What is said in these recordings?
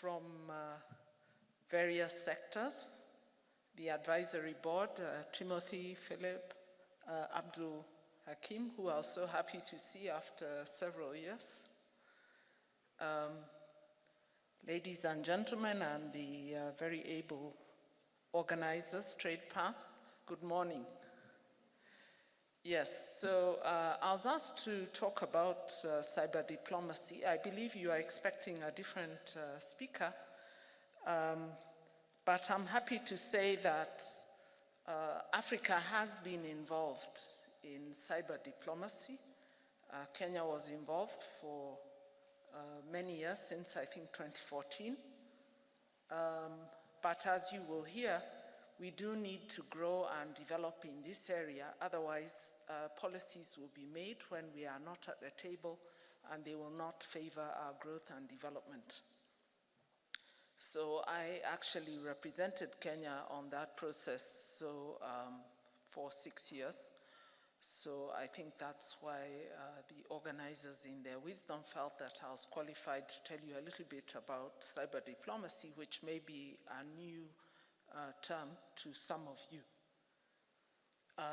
from various sectors, the advisory board, Timothy, Philip, Abdul Hakim, who I'm so happy to see after several years. Ladies and gentlemen, and the very able organizers, Tradepass, good morning. Yes, so I was asked to talk about cyber diplomacy. I believe you are expecting a different speaker, but I'm happy to say that Africa has been involved in cyber diplomacy. Kenya was involved for many years, since I think 2014. But as you will hear, we do need to grow and develop in this area. Otherwise, policies will be made when we are not at the table, and they will not favor our growth and development. So I actually represented Kenya on that process for 6 years. So I think that's why the organizers in their wisdom felt that I was qualified to tell you a little bit about cyber diplomacy, which may be a new term to some of you.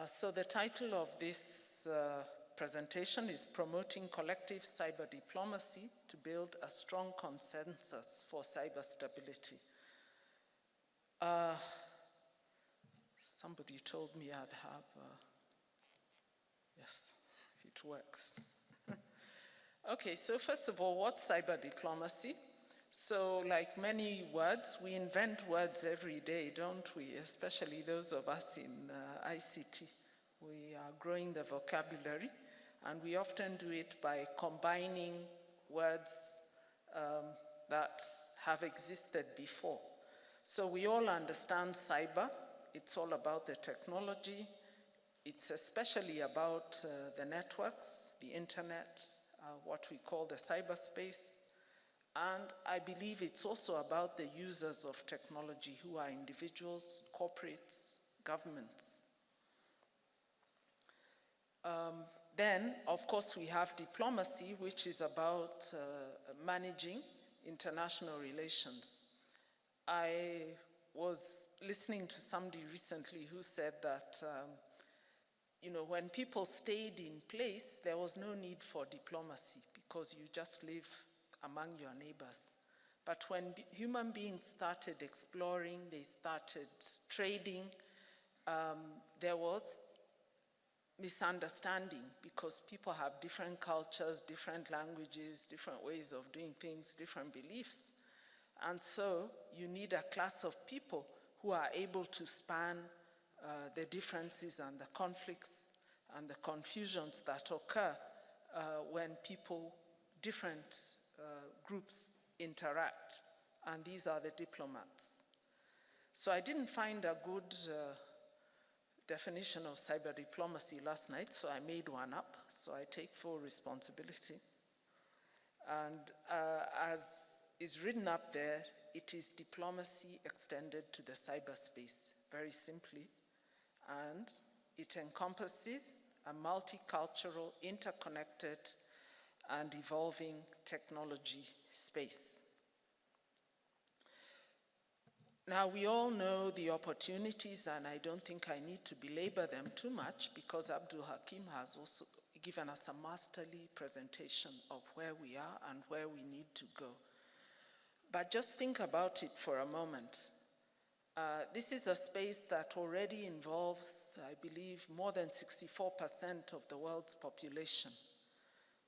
So the title of this presentation is Promoting Collective Cyber Diplomacy to Build a Strong Consensus for Cyber Stability. Somebody told me I'd have, yes, it works. Okay, so first of all, what's cyber diplomacy? So like many words, we invent words every day, don't we? Especially those of us in ICT. We are growing the vocabulary, and we often do it by combining words that have existed before. So we all understand cyber. It's all about the technology. It's especially about the networks, the internet, what we call the cyberspace. And I believe it's also about the users of technology, who are individuals, corporates, governments. Then, of course, we have diplomacy, which is about managing international relations. I was listening to somebody recently who said that when people stayed in place, there was no need for diplomacy because you just live among your neighbors. But when human beings started exploring, they started trading, there was misunderstanding because people have different cultures, different languages, different ways of doing things, different beliefs. And so you need a class of people who are able to span the differences and the conflicts and the confusions that occur when different groups interact, and these are the diplomats. So I didn't find a good definition of cyber diplomacy last night, so I made one up, so I take full responsibility. And as is written up there, it is diplomacy extended to the cyberspace, very simply, and it encompasses a multicultural, interconnected, and evolving technology space. Now, we all know the opportunities, and I don't think I need to belabor them too much because Abdul Hakim has also given us a masterly presentation of where we are and where we need to go. But just think about it for a moment. This is a space that already involves, I believe, more than 64% of the world's population.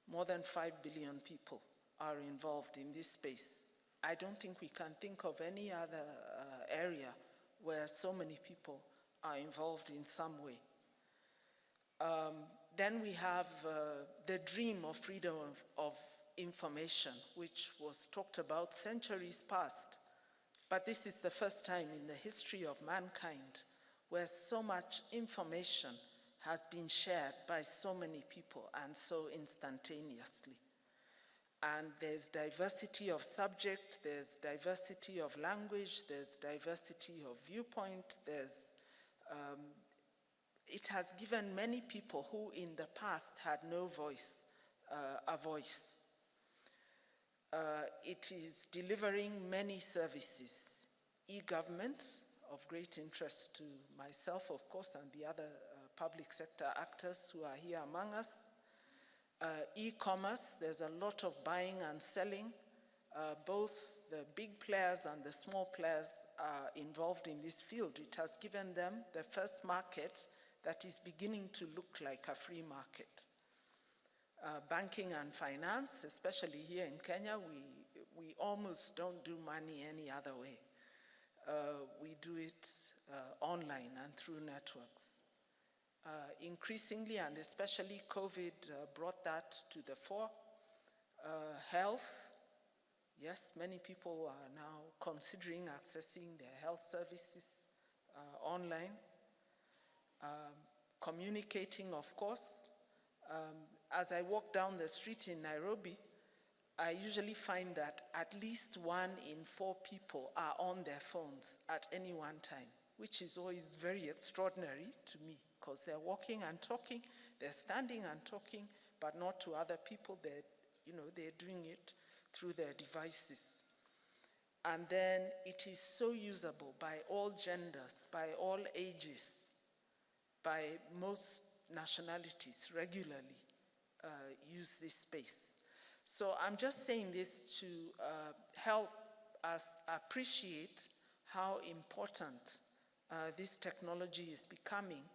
More than 5 billion people are involved in this space. I don't think we can think of any other area where so many people are involved in some way. Then we have the dream of freedom of information, which was talked about centuries past. But this is the first time in the history of mankind where so much information has been shared by so many people and so instantaneously. And there's diversity of subject, there's diversity of language, there's diversity of viewpoint, it has given many people who in the past had no voice, a voice. It is delivering many services. E-government, of great interest to myself, of course, and the other public sector actors who are here among us. E-commerce, there's a lot of buying and selling. Both the big players and the small players are involved in this field. It has given them the first market that is beginning to look like a free market. Banking and finance, especially here in Kenya, we almost don't do money any other way. We do it online and through networks. Increasingly, and especially COVID brought that to the fore. Health, yes, many people are now considering accessing their health services online. Communicating, of course. As I walk down the street in Nairobi, I usually find that at least 1 in 4 people are on their phones at any one time, which is always very extraordinary to me, because they're walking and talking, they're standing and talking, but not to other people. They're doing it through their devices. And then it is so usable by all genders, by all ages, by most nationalities regularly use this space. So I'm just saying this to help us appreciate how important this technology is becoming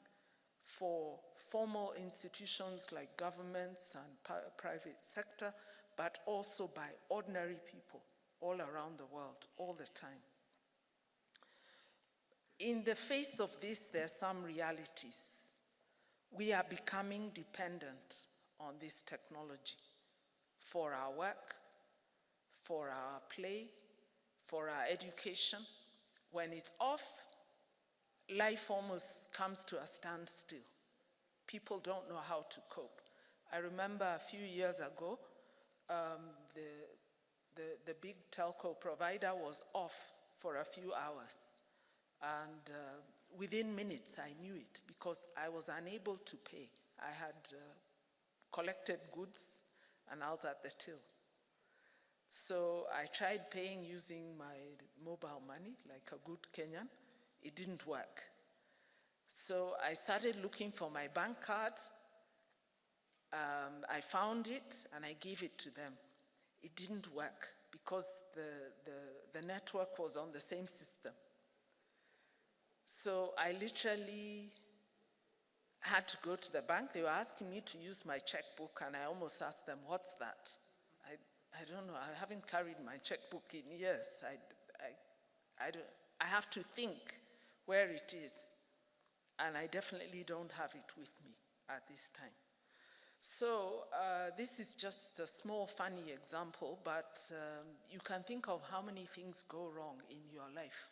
for formal institutions like governments and private sector, but also by ordinary people all around the world, all the time. In the face of this, there are some realities. We are becoming dependent on this technology for our work, for our play, for our education. When it's off, life almost comes to a standstill. People don't know how to cope. I remember a few years ago, the big telco provider was off for a few hours. And within minutes, I knew it because I was unable to pay. I had collected goods and I was at the till. So I tried paying using my mobile money, like a good Kenyan. It didn't work. So I started looking for my bank card. I found it and I gave it to them. It didn't work because the network was on the same system. So I literally had to go to the bank. They were asking me to use my checkbook, and I almost asked them, what's that? I don't know. I haven't carried my checkbook in years. I have to think where it is, and I definitely don't have it with me at this time. So this is just a small, funny example, but you can think of how many things go wrong in your life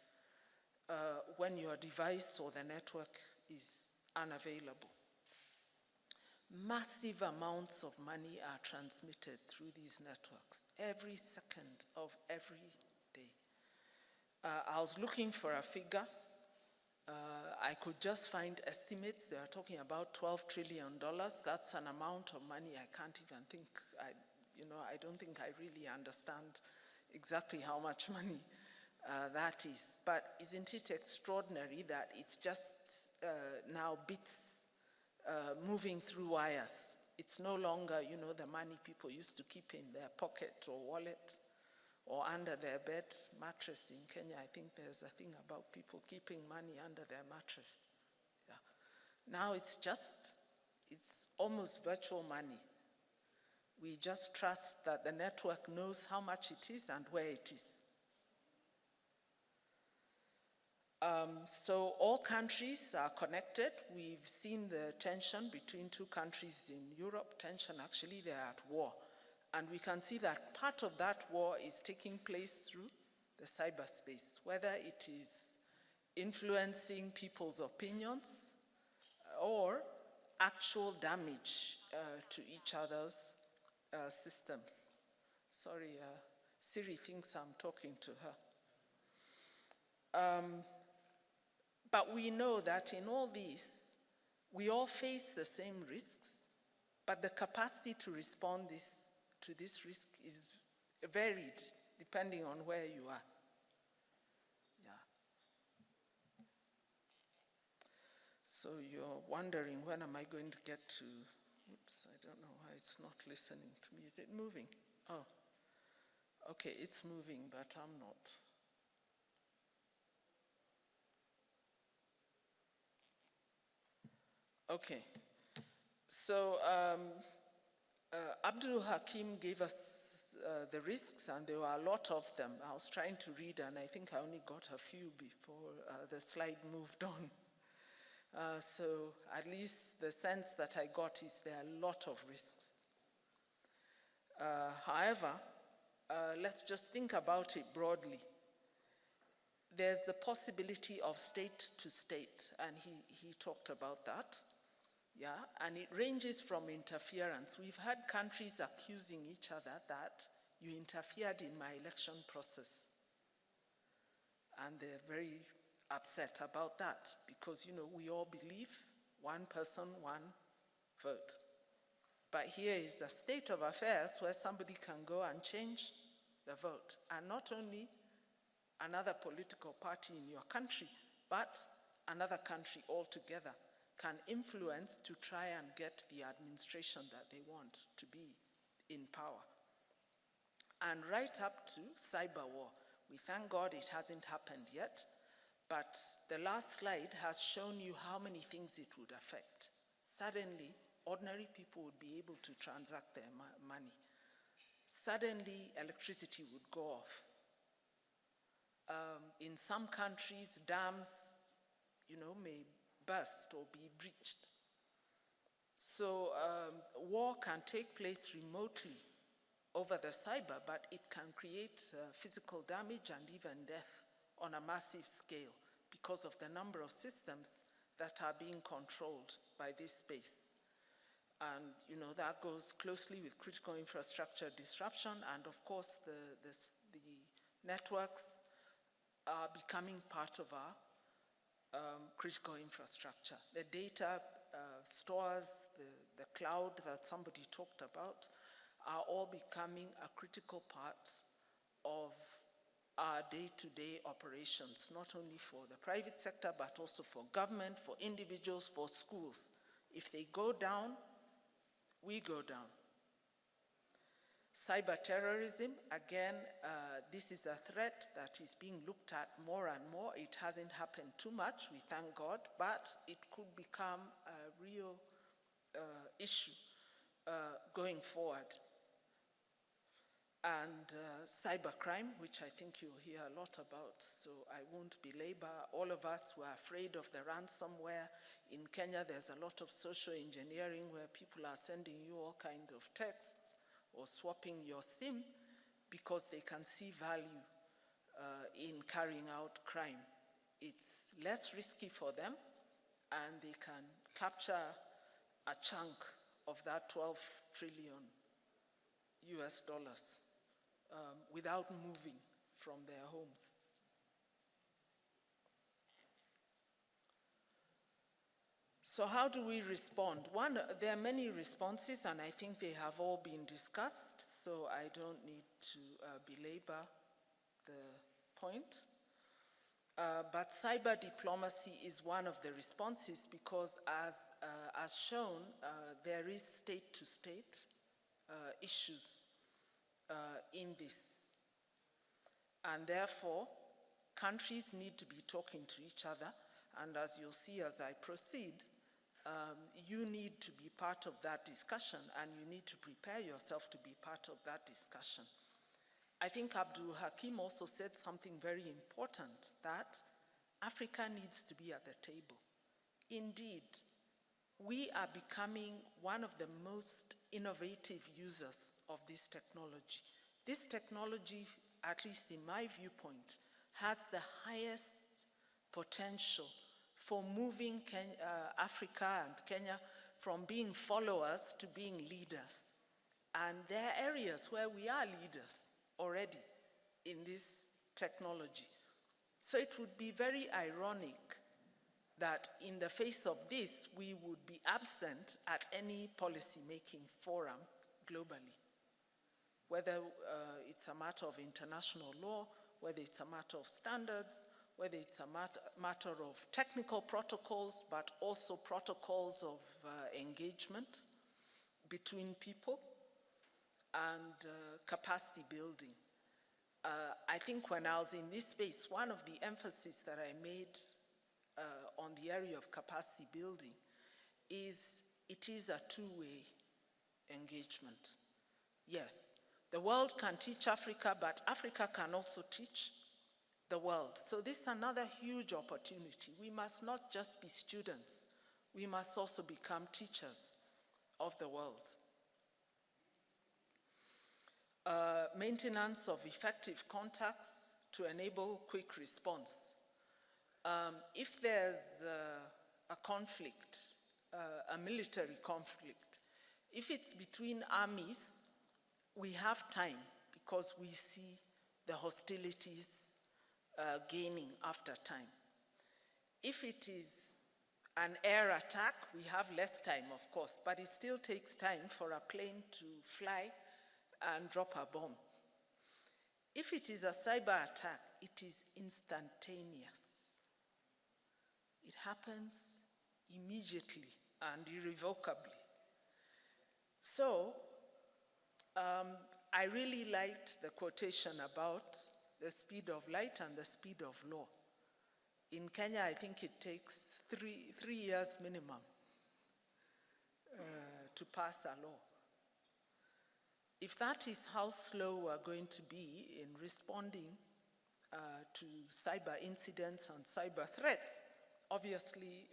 when your device or the network is unavailable. Massive amounts of money are transmitted through these networks every second of every day. I was looking for a figure. I could just find estimates. They are talking about $12 trillion. That's an amount of money I can't even think. I don't think I really understand exactly how much money that is. But isn't it extraordinary that it's just now bits moving through wires? It's no longer, the money people used to keep in their pocket or wallet or under their bed. Mattress in Kenya, I think there's a thing about people keeping money under their mattress. Yeah. Now it's almost virtual money. We just trust that the network knows how much it is and where it is. So all countries are connected. We've seen the tension between two countries in Europe. Tension, actually, they're at war. And we can see that part of that war is taking place through the cyberspace, whether it is influencing people's opinions or actual damage to each other's systems. Sorry, Siri thinks I'm talking to her. But we know that in all this, we all face the same risks, but the capacity to respond to this risk is varied depending on where you are. Yeah. So you're wondering, when am I going to get to, oops, I don't know why it's not listening to me. Is it moving? Oh, okay, it's moving, but I'm not. Okay, so Abdul Hakim gave us the risks, and there were a lot of them. I was trying to read, and I think I only got a few before the slide moved on. So at least the sense that I got is there are a lot of risks. However, let's just think about it broadly. There's the possibility of state to state, and he talked about that. Yeah, and it ranges from interference. We've had countries accusing each other that you interfered in my election process. And they're very upset about that because, you know, we all believe one person, one vote. But here is a state of affairs where somebody can go and change the vote. And not only another political party in your country, but another country altogether can influence to try and get the administration that they want to be in power. And right up to cyber war. We thank God it hasn't happened yet, but the last slide has shown you how many things it would affect. Suddenly, ordinary people would be able to transact their money. Suddenly, electricity would go off. In some countries, dams, you know, may burst or be breached. So war can take place remotely over the cyber, but it can create physical damage and even death on a massive scale because of the number of systems that are being controlled by this space. And you know, that goes closely with critical infrastructure disruption, and of course the networks are becoming part of our critical infrastructure. The data stores, the cloud that somebody talked about, are all becoming a critical part of our day-to-day operations, not only for the private sector, but also for government, for individuals, for schools. If they go down, we go down. Cyber terrorism, again, this is a threat that is being looked at more and more. It hasn't happened too much, we thank God, but it could become a real issue going forward. And cybercrime, which I think you'll hear a lot about, so I won't belabor. All of us were afraid of the ransomware. In Kenya, there's a lot of social engineering where people are sending you all kinds of texts or swapping your SIM because they can see value in carrying out crime. It's less risky for them, and they can capture a chunk of that 12 trillion US dollars without moving from their homes. So how do we respond? One, there are many responses, and I think they have all been discussed, so I don't need to belabor the point. But cyber diplomacy is one of the responses because as shown, there is state-to-state issues in this. And therefore, countries need to be talking to each other, and as you'll see as I proceed, you need to be part of that discussion, and you need to prepare yourself to be part of that discussion. I think Abdul Hakim also said something very important, that Africa needs to be at the table. Indeed, we are becoming one of the most innovative users of this technology. This technology, at least in my viewpoint, has the highest potential for moving Africa and Kenya from being followers to being leaders. And there are areas where we are leaders already in this technology. So it would be very ironic that in the face of this, we would be absent at any policy-making forum globally. whether it's a matter of international law, whether it's a matter of standards, whether it's a matter of technical protocols, but also protocols of engagement between people, and capacity building. I think when I was in this space, one of the emphasis that I made on the area of capacity building is it is a two-way engagement. Yes, the world can teach Africa, but Africa can also teach the world. So this is another huge opportunity. We must not just be students, we must also become teachers of the world. Maintenance of effective contacts to enable quick response. If there's a conflict, a military conflict, if it's between armies, we have time because we see the hostilities gaining after time. If it is an air attack, we have less time, of course, but it still takes time for a plane to fly and drop a bomb. If it is a cyber attack, it is instantaneous. It happens immediately and irrevocably. So, I really liked the quotation about the speed of light and the speed of law. In Kenya, I think it takes three years minimum to pass a law. If that is how slow we're going to be in responding to cyber incidents and cyber threats, obviously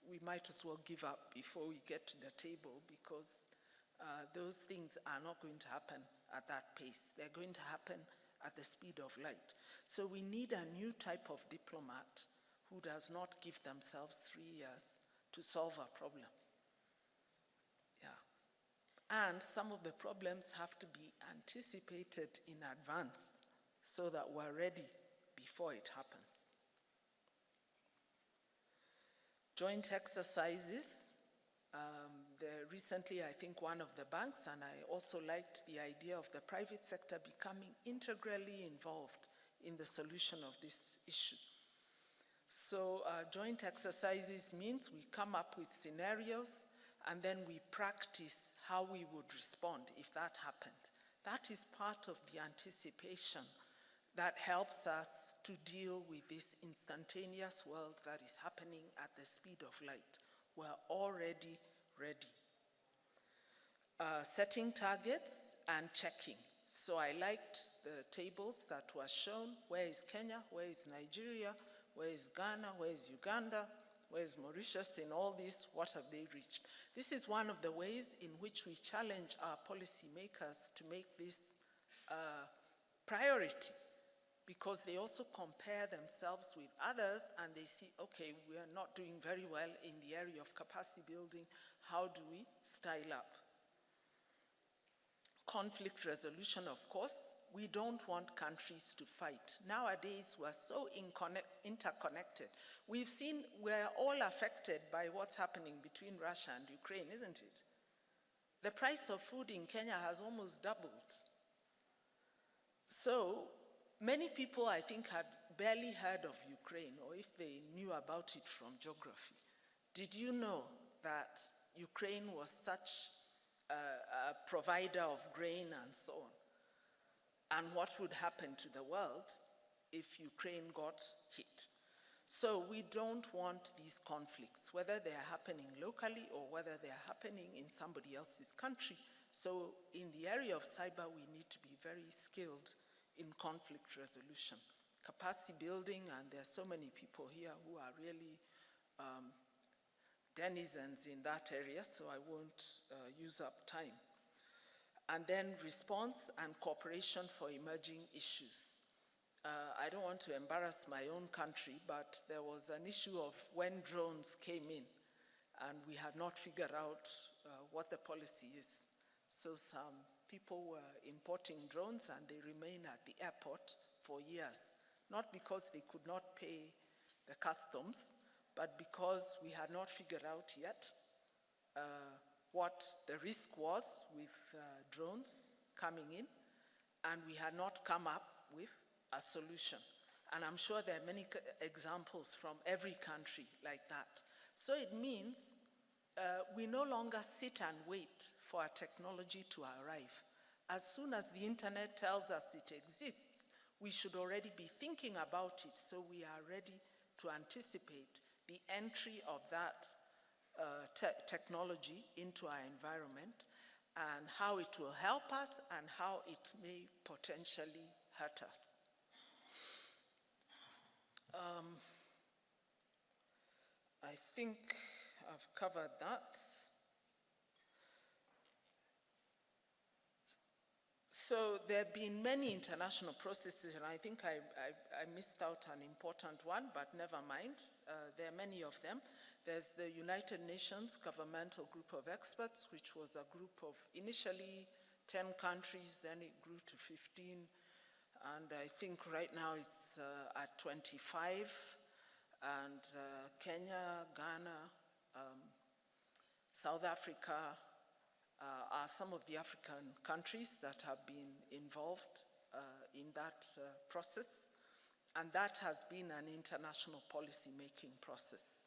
we might as well give up before we get to the table, because those things are not going to happen at that pace. They're going to happen at the speed of light. So we need a new type of diplomat who does not give themselves 3 years to solve a problem. And some of the problems have to be anticipated in advance so that we're ready before it happens. Joint exercises. Recently, I think one of the banks, and I also liked the idea of the private sector becoming integrally involved in the solution of this issue. So joint exercises means we come up with scenarios and then we practice how we would respond if that happened. That is part of the anticipation that helps us to deal with this instantaneous world that is happening at the speed of light. We're already ready. Setting targets and checking. So I liked the tables that were shown. Where is Kenya? Where is Nigeria? Where is Ghana? Where is Uganda? Where is Mauritius? In all this, what have they reached? This is one of the ways in which we challenge our policymakers to make this priority, because they also compare themselves with others and they see, okay, we are not doing very well in the area of capacity building. How do we style up? Conflict resolution, of course. We don't want countries to fight. Nowadays, we're so interconnected. We've seen we're all affected by what's happening between Russia and Ukraine, isn't it? The price of food in Kenya has almost doubled. So many people, I think, had barely heard of Ukraine, or if they knew about it from geography. Did you know that Ukraine was such a provider of grain and so on? And what would happen to the world if Ukraine got hit? So we don't want these conflicts, whether they're happening locally or whether they're happening in somebody else's country. So in the area of cyber, we need to be very skilled in conflict resolution, capacity building, and there are so many people here who are really denizens in that area, so I won't use up time. And then response and cooperation for emerging issues. I don't want to embarrass my own country, but there was an issue of when drones came in, and we had not figured out what the policy is. So some people were importing drones, and they remained at the airport for years, not because they could not pay the customs, but because we had not figured out yet what the risk was with drones coming in, and we had not come up with a solution. And I'm sure there are many examples from every country like that. So it means we no longer sit and wait for a technology to arrive. As soon as the internet tells us it exists, we should already be thinking about it so we are ready to anticipate the entry of that technology into our environment and how it will help us and how it may potentially hurt us. I think I've covered that. So there have been many international processes, and I think I missed out an important one, but never mind. There are many of them. There's the United Nations Governmental Group of Experts, which was a group of initially 10 countries, then it grew to 15, and I think right now it's at 25, and Kenya, Ghana, South Africa, are some of the African countries that have been involved in that process, and that has been an international policy-making process.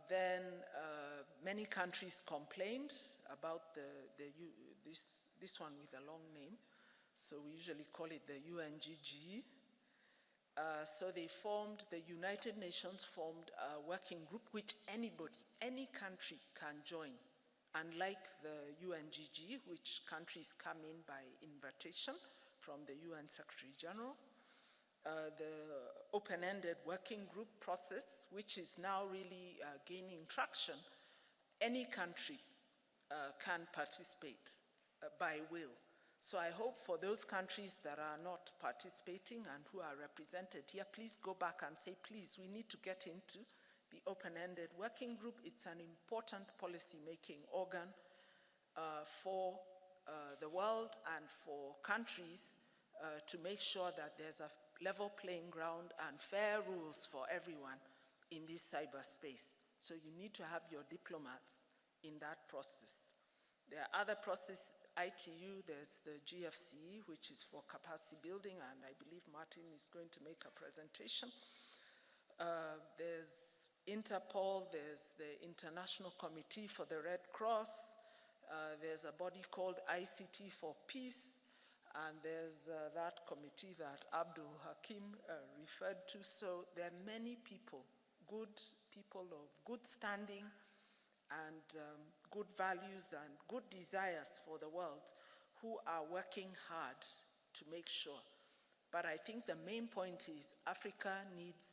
Then many countries complained about this one with a long name, so we usually call it the UNGG. So the United Nations formed a working group which anybody, any country can join. Unlike the UNGG, which countries come in by invitation from the UN Secretary General, the open-ended working group process, which is now really gaining traction, any country can participate by will. So I hope for those countries that are not participating and who are represented here, please go back and say, please, we need to get into the open-ended working group. It's an important policy-making organ for the world and for countries to make sure that there's a level playing ground and fair rules for everyone in this cyberspace. So you need to have your diplomats in that process. There are other processes, ITU, there's the GFCE, which is for capacity building, and I believe Martin is going to make a presentation. There's Interpol, there's the International Committee for the Red Cross, there's a body called ICT for Peace, and there's that committee that Abdul Hakim referred to. So there are many people, good people of good standing and good values and good desires for the world who are working hard to make sure. But I think the main point is Africa needs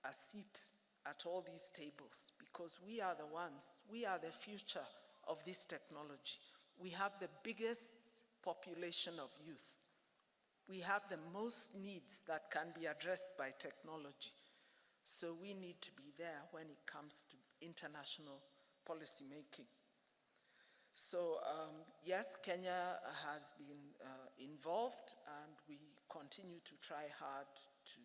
a seat at all these tables because we are the ones, we are the future of this technology. We have the biggest population of youth. We have the most needs that can be addressed by technology. So we need to be there when it comes to international policy making. So yes, Kenya has been involved, and we continue to try hard to,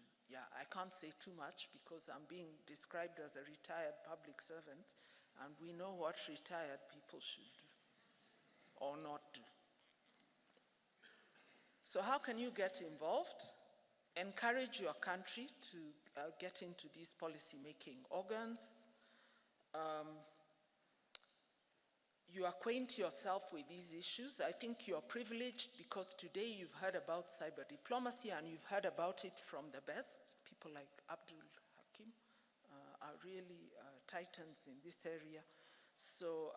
I can't say too much because I'm being described as a retired public servant, and we know what retired people should do or not do. So how can you get involved? Encourage your country to get into these policy-making organs. You acquaint yourself with these issues. I think you're privileged because today you've heard about cyber diplomacy and you've heard about it from the best. People like Abdul Hakim are really titans in this area. So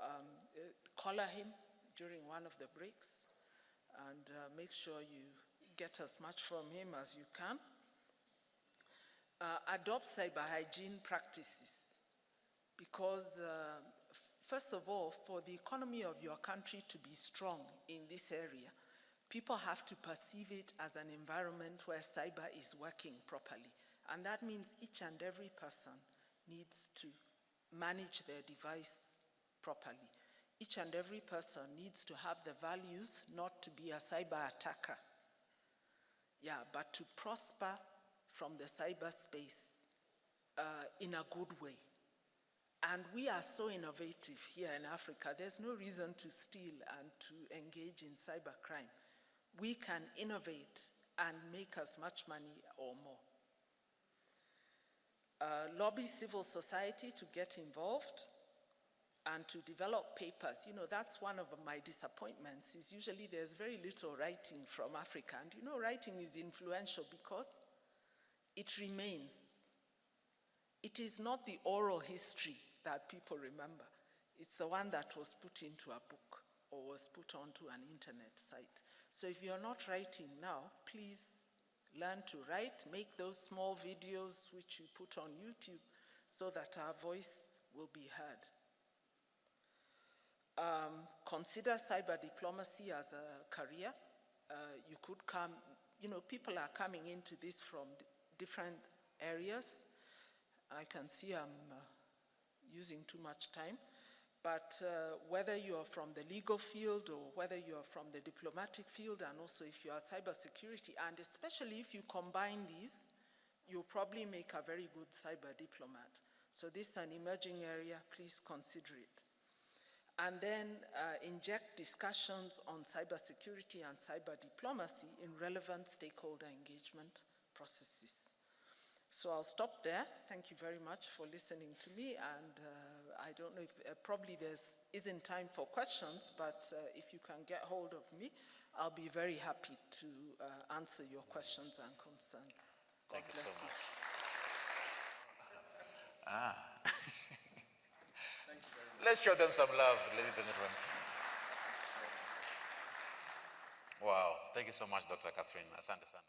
collar him during one of the breaks and make sure you get as much from him as you can. Adopt cyber hygiene practices because first of all, for the economy of your country to be strong in this area, people have to perceive it as an environment where cyber is working properly. And that means each and every person needs to manage their device properly. Each and every person needs to have the values not to be a cyber attacker, but to prosper from the cyberspace in a good way. And we are so innovative here in Africa. There's no reason to steal and to engage in cybercrime. We can innovate and make as much money or more. Lobby civil society to get involved and to develop papers. You know, that's one of my disappointments, is usually there's very little writing from Africa. And you know, writing is influential because it remains. It is not the oral history that people remember. It's the one that was put into a book or was put onto an internet site. So if you're not writing now, please learn to write, make those small videos which you put on YouTube so that our voice will be heard. Consider cyber diplomacy as a career. You could come, you know, people are coming into this from different areas. I can see I'm using too much time, but whether you are from the legal field or whether you are from the diplomatic field, and also if you are cybersecurity, and especially if you combine these, you'll probably make a very good cyber diplomat. So this is an emerging area, please consider it. And then inject discussions on cybersecurity and cyber diplomacy in relevant stakeholder engagement processes. So I'll stop there. Thank you very much for listening to me. And I don't know if probably there isn't time for questions, but if you can get hold of me, I'll be very happy to answer your questions and concerns. God bless you. Let's show them some love, ladies and gentlemen. Wow. Thank you so much, Dr. Katherine. Asante sana.